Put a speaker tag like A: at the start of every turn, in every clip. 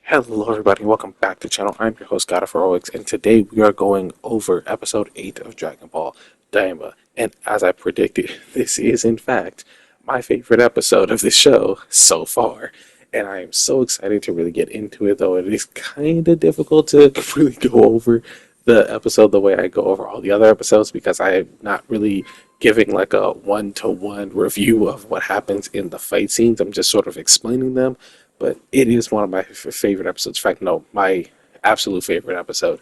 A: Hello everybody, welcome back to the channel. I'm your host God of Heroics, and today we are going over episode 8 of Dragon Ball Daima. And as I predicted, this is in fact my favorite episode of the show so far. And I am so excited to really get into it, though it is kind of difficult to really go over the episode the way I go over all the other episodes because I am not really giving like a one-to-one review of what happens in the fight scenes. I'm just sort of explaining them, but it is one of my favorite episodes. In fact, no, my absolute favorite episode.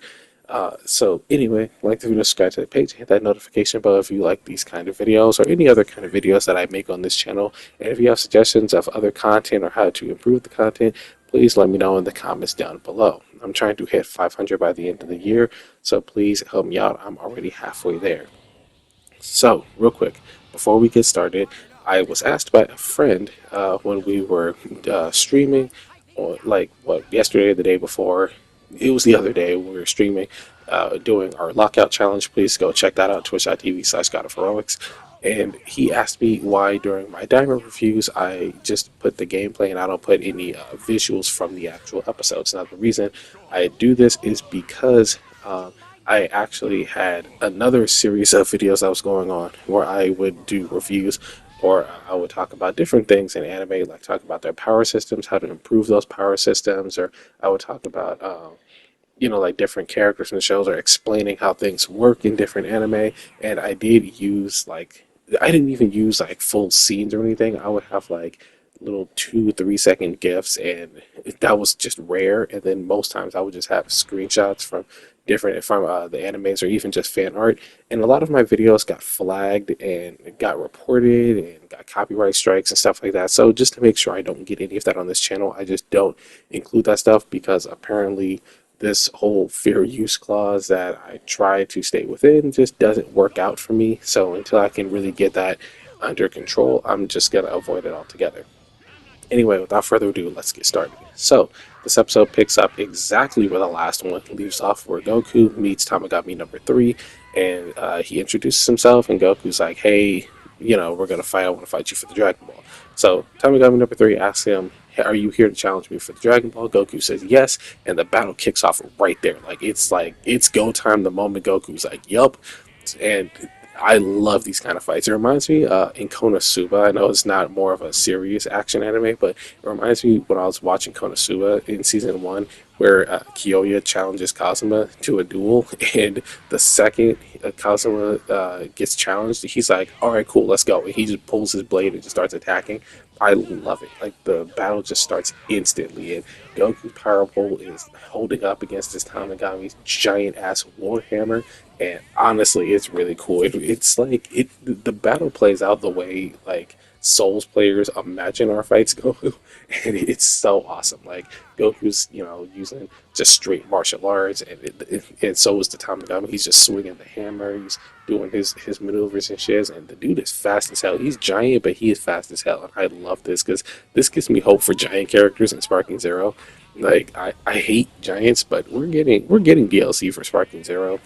A: So anyway, like the video, subscribe to the page, hit that notification bell if you like these kind of videos or any other kind of videos that I make on this channel. And if you have suggestions of other content or how to improve the content, please let me know in the comments down below. I'm trying to hit 500 by the end of the year, so please help me out. I'm already halfway there. So, real quick, before we get started, I was asked by a friend when we were streaming, or like what yesterday, or the day before. It was the other day when we were streaming, doing our lockout challenge. Please go check that out, twitch.tv/God of Heroics. And he asked me why during my Daima reviews I just put the gameplay and I don't put any visuals from the actual episodes. Now, the reason I do this is because I actually had another series of videos that was going on where I would do reviews or I would talk about different things in anime, like talk about their power systems, how to improve those power systems, or I would talk about, like different characters in the shows or explaining how things work in different anime. And I did use I didn't even use like full scenes or anything. I would have like little 2 3 second gifs, and that was just rare. And then most times I would just have screenshots from the animes or even just fan art. And a lot of my videos got flagged and got reported and got copyright strikes and stuff like that. So just to make sure I don't get any of that on this channel, I just don't include that stuff because apparently this whole fair use clause that I try to stay within just doesn't work out for me. So until I can really get that under control, I'm just gonna avoid it altogether. Anyway, without further ado, let's get started. So, this episode picks up exactly where the last one leaves off, where Goku meets Tamagami number 3, and he introduces himself, and Goku's like, hey, we're going to fight. I want to fight you for the Dragon Ball. So, Tamagami number 3 asks him, hey, are you here to challenge me for the Dragon Ball? Goku says yes, and the battle kicks off right there. It's go time the moment Goku's like, yup. And I love these kind of fights. It reminds me in Konosuba. I know it's not more of a serious action anime, but it reminds me when I was watching Konosuba in season 1, where Kyoya challenges Kazuma to a duel, and the second Kazuma gets challenged, he's like, "All right, cool, let's go." And he just pulls his blade and just starts attacking. I love it. Like the battle just starts instantly, and Goku's power pole is holding up against this Tamagami's giant ass warhammer, and honestly, it's really cool. It's like the battle plays out the way like Souls players imagine our fights go, and it's so awesome. Like Goku's, using just straight martial arts, and so is the Tamagami. He's just swinging the hammer. He's doing his maneuvers and shit. And the dude is fast as hell. He's giant, but he is fast as hell. And I love this because this gives me hope for giant characters in Sparking Zero. Like I hate giants, but we're getting DLC for Sparking Zero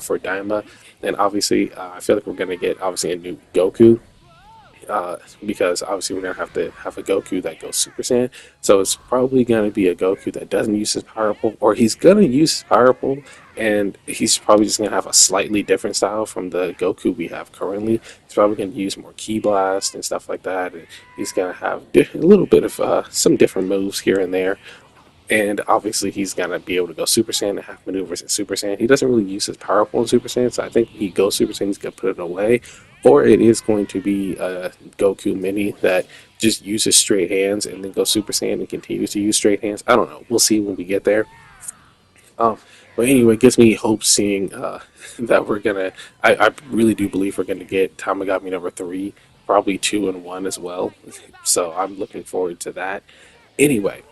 A: for Daima, and obviously I feel like we're gonna get obviously a new Goku because obviously we're gonna have to have a Goku that goes Super Saiyan. So it's probably gonna be a Goku that doesn't use his power pole, or he's gonna use his power pole, and he's probably just gonna have a slightly different style from the Goku we have currently. He's probably gonna use more Ki Blast and stuff like that, and he's gonna have a little bit of some different moves here and there. And obviously, he's gonna be able to go Super Saiyan and have maneuvers in Super Saiyan. He doesn't really use his power pole in Super Saiyan, so I think he goes Super Saiyan, he's gonna put it away, or it is going to be a Goku Mini that just uses straight hands and then goes Super Saiyan and continues to use straight hands. I don't know. We'll see when we get there. Um, but anyway, it gives me hope seeing that we're gonna. I really do believe we're gonna get Tamagami number 3, probably 2 and 1 as well. So I'm looking forward to that. Anyway,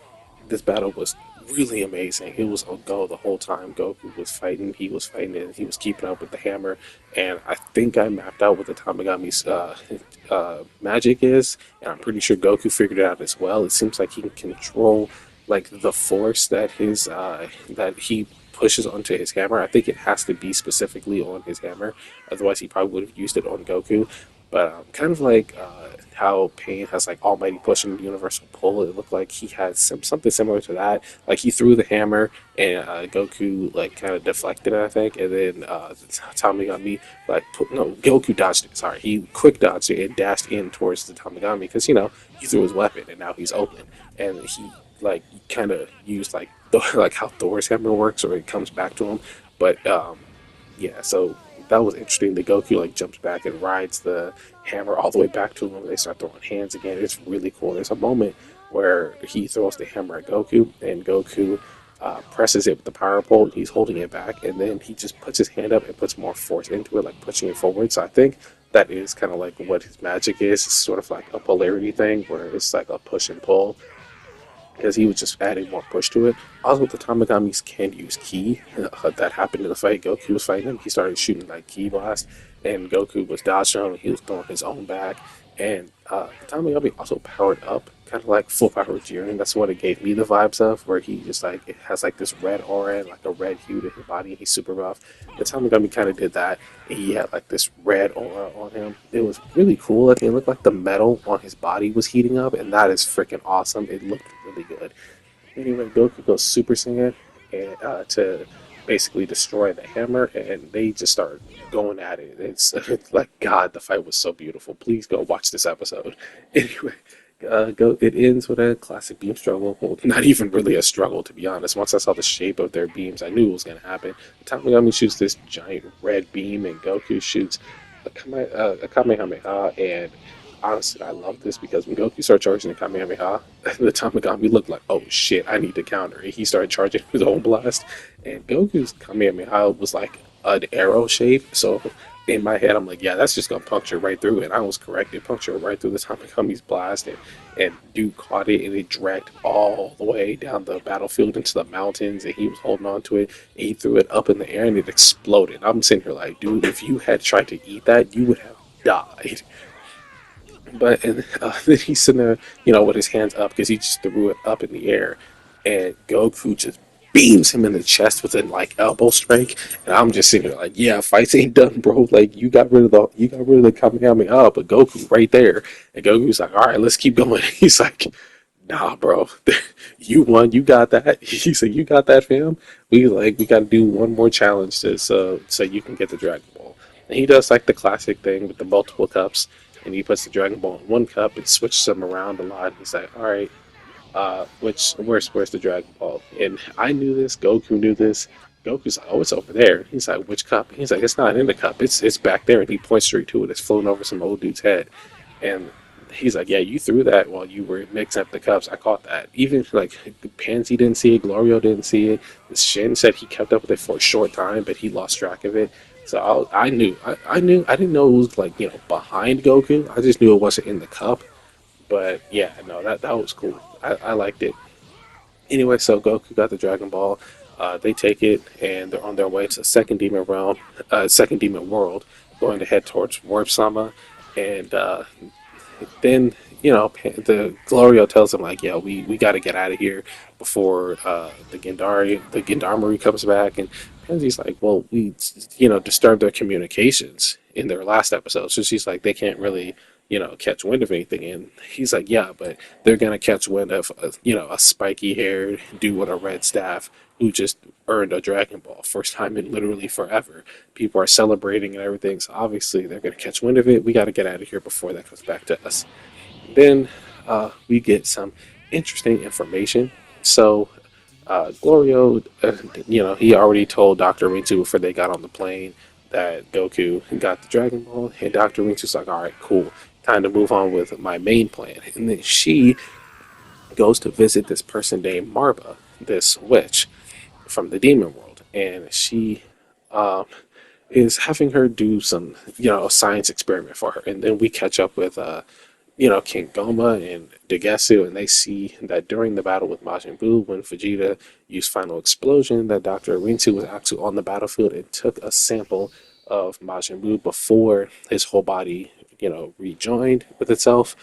A: this battle was really amazing. It was on go the whole time. Goku was fighting, he was fighting, and he was keeping up with the hammer. And I think I mapped out what the Tamagami's magic is, and I'm pretty sure Goku figured it out as well. It seems like he can control like the force that that he pushes onto his hammer. I think it has to be specifically on his hammer, otherwise he probably would have used it on Goku. But kind of like how Pain has like almighty push and universal pull. It looked like he had something similar to that. Like he threw the hammer and Goku like kind of deflected it, I think, and then Tamagami like no, Goku dodged it. Sorry, he quick dodged it and dashed in towards the Tamagami because he threw his weapon and now he's open, and he like kind of used like like how Thor's hammer works, or it comes back to him. But yeah, so that was interesting. The Goku like jumps back and rides the hammer all the way back to him. They start throwing hands again. It's really cool. There's a moment where he throws the hammer at Goku, and Goku presses it with the power pole. He's holding it back, and then he just puts his hand up and puts more force into it, like pushing it forward. So I think that is kind of like what his magic is. It's sort of like a polarity thing where it's like a push and pull because he was just adding more push to it. Also, with the Tamagami's can use ki that happened in the fight. Goku was fighting him. He started shooting like ki blast, and Goku was dodging him. And he was throwing his own back, and the Tamagami also powered up, kind of like full power Jiren. That's what it gave me the vibes of, where he just like it has like this red aura and like a red hue to his body. And he's super buff. The Tamagami kind of did that. And he had like this red aura on him. It was really cool. Like it looked like the metal on his body was heating up, and that is freaking awesome. It looked really good. Anyway, Goku goes Super Saiyan and to basically destroy the hammer, and they just start going at it. It's like God, the fight was so beautiful. Please go watch this episode. Anyway, it ends with a classic beam struggle. Well, not even really a struggle, to be honest. Once I saw the shape of their beams, I knew it was going to happen. Tamagami shoots this giant red beam, and Goku shoots a Kamehameha, and honestly, I love this because when Goku started charging the Kamehameha, the Tamagami looked like, oh shit, I need to counter. And he started charging his own blast, and Goku's Kamehameha was like an arrow shape. So in my head, I'm like, yeah, that's just gonna puncture right through. And I was correct; it punctured right through the Tamagami's blast, and dude caught it, and it dragged all the way down the battlefield into the mountains, and he was holding on to it. And he threw it up in the air, and it exploded. I'm sitting here like, dude, if you had tried to eat that, you would have died. But and then he's sitting there, with his hands up because he just threw it up in the air, and Goku just beams him in the chest with a like elbow strike, and I'm just sitting there like, yeah, fights ain't done, bro. Like you got rid of the Kamehameha, but Goku right there, and Goku's like, all right, let's keep going. He's like, nah, bro, you won, you got that. He said, you got that, fam. We got to do one more challenge to so you can get the Dragon Ball. And he does like the classic thing with the multiple cups, and he puts the Dragon Ball in one cup and switches them around a lot. He's like, all right, where's the Dragon Ball? And I knew this. Goku knew this. Goku's like, oh, it's over there. He's like, which cup? He's like, it's not in the cup. It's back there. And he points straight to it. It's floating over some old dude's head. And he's like, yeah, you threw that while you were mixing up the cups. I caught that. Even like Pansy didn't see it. Glorio didn't see it. Shin said he kept up with it for a short time, but he lost track of it. So I knew. I knew. I didn't know it was like behind Goku. I just knew it wasn't in the cup. But yeah, no, that was cool. I liked it. Anyway, so Goku got the Dragon Ball. They take it and they're on their way to the second demon realm, second demon world, going to head towards Warp Sama. And then the Glorio tells him like, yeah, we got to get out of here before the Gendarmerie comes back. And Pansy's like, well, we disturbed their communications in their last episode, so she's like, they can't really catch wind of anything. And he's like, yeah, but they're gonna catch wind of a spiky haired dude with a red staff who just earned a Dragon Ball, first time in literally forever. People are celebrating and everything, so obviously they're gonna catch wind of it. We got to get out of here before that comes back to us. Then we get some interesting information. So Glorio, he already told Dr. Rintu before they got on the plane that Goku got the Dragon Ball, and Dr. Rintu's like, all right, cool, time to move on with my main plan. And then she goes to visit this person named Marba, this witch from the demon world, and she um, is having her do some, a science experiment for her. And then we catch up with King Goma and Degetsu, and they see that during the battle with Majin Buu, when Vegeta used Final Explosion, that Dr. Rinsu was actually on the battlefield and took a sample of Majin Buu before his whole body, rejoined with itself,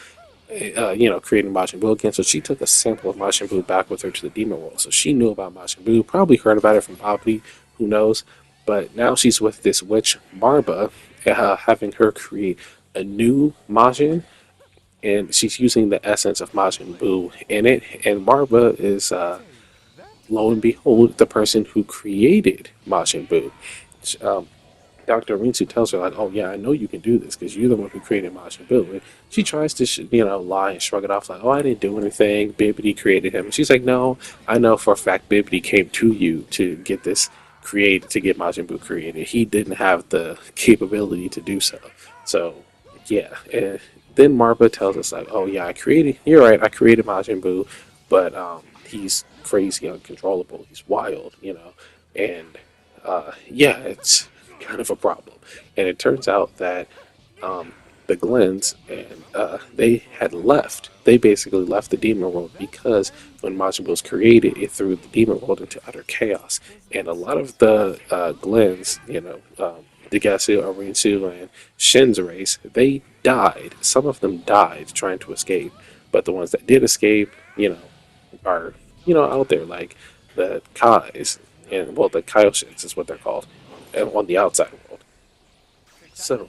A: creating Majin Buu again. So she took a sample of Majin Buu back with her to the Demon World. So she knew about Majin Buu, probably heard about it from Babidi, who knows. But now she's with this witch, Marba, having her create a new Majin, and she's using the essence of Majin Buu in it. And Marva is, lo and behold, the person who created Majin Buu. Um, Dr. Rinsu tells her, like, oh, yeah, I know you can do this because you're the one who created Majin Buu. And she tries to, lie and shrug it off, like, oh, I didn't do anything. Bibbidi created him. And she's like, no, I know for a fact Bibbidi came to you to get this created, to get Majin Buu created. He didn't have the capability to do so. So, yeah. And then Marva tells us, like, oh, yeah, you're right, I created Majin Buu, but he's crazy, uncontrollable. He's wild, and yeah, it's kind of a problem. And it turns out that um, the Glens and they had left. They basically left the demon world because when Majin Buu was created, it threw the demon world into utter chaos. And a lot of the Glens, Degasu, Arinsu, and Shin's race, they died. Some of them died trying to escape, but the ones that did escape, are out there, like the Kais, and well, the Kaioshins is what they're called, and on the outside world. So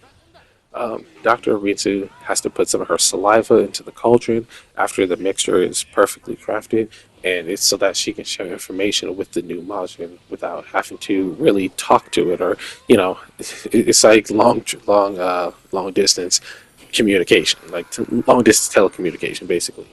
A: Dr. Aritsu has to put some of her saliva into the cauldron after the mixture is perfectly crafted, and it's so that she can share information with the new Majin without having to really talk to it, or it's like long distance communication, like long distance telecommunication, basically.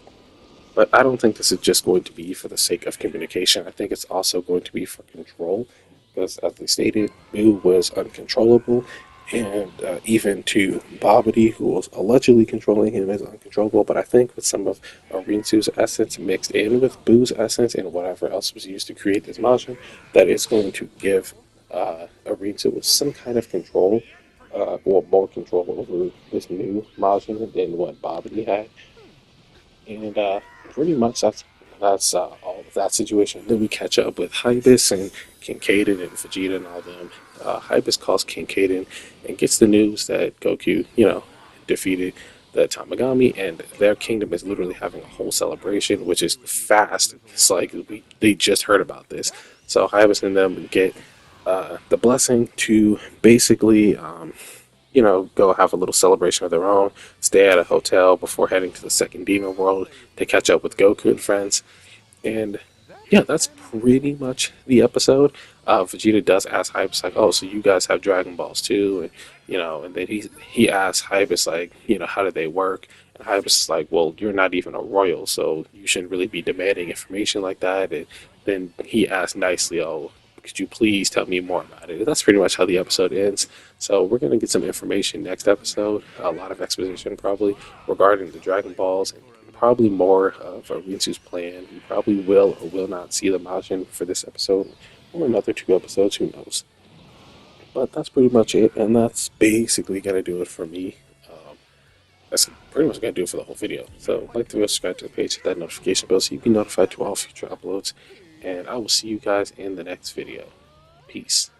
A: But I don't think this is just going to be for the sake of communication. I think it's also going to be for control, because as they stated, Boo was uncontrollable, and even to Bobbity, who was allegedly controlling him, is uncontrollable. But I think with some of Rinsu's essence mixed in with Boo's essence and whatever else was used to create this Majin, that it's going to give Rinsu some kind of control, or more control over this new Majin than what Bobbity had. And pretty much that's all of that situation. Then we catch up with Hibis and Kinkaiden and Vegeta and all them. Hibis calls Kinkaiden and gets the news that Goku, defeated the Tamagami, and their kingdom is literally having a whole celebration, which is fast. It's like they just heard about this. So Hibis and them get the blessing to basically go have a little celebration of their own, stay at a hotel before heading to the second demon world to catch up with Goku and friends. And yeah, that's pretty much the episode. Vegeta does ask Hypus, like, oh, so you guys have Dragon Balls too? And, and then he asks Hypus, like, how do they work? And Hypus is like, well, you're not even a royal, so you shouldn't really be demanding information like that. And then he asks nicely, oh, could you please tell me more about it? That's pretty much how the episode ends. So we're going to get some information next episode, a lot of exposition probably regarding the Dragon Balls, and probably more of Rinsu's plan. We probably will or will not see the Majin for this episode or another 2 episodes, who knows. But that's pretty much it, and that's basically going to do it for me. That's pretty much going to do it for the whole video. So like to subscribe to the page, hit that notification bell so you can be notified to all future uploads, and I will see you guys in the next video. Peace.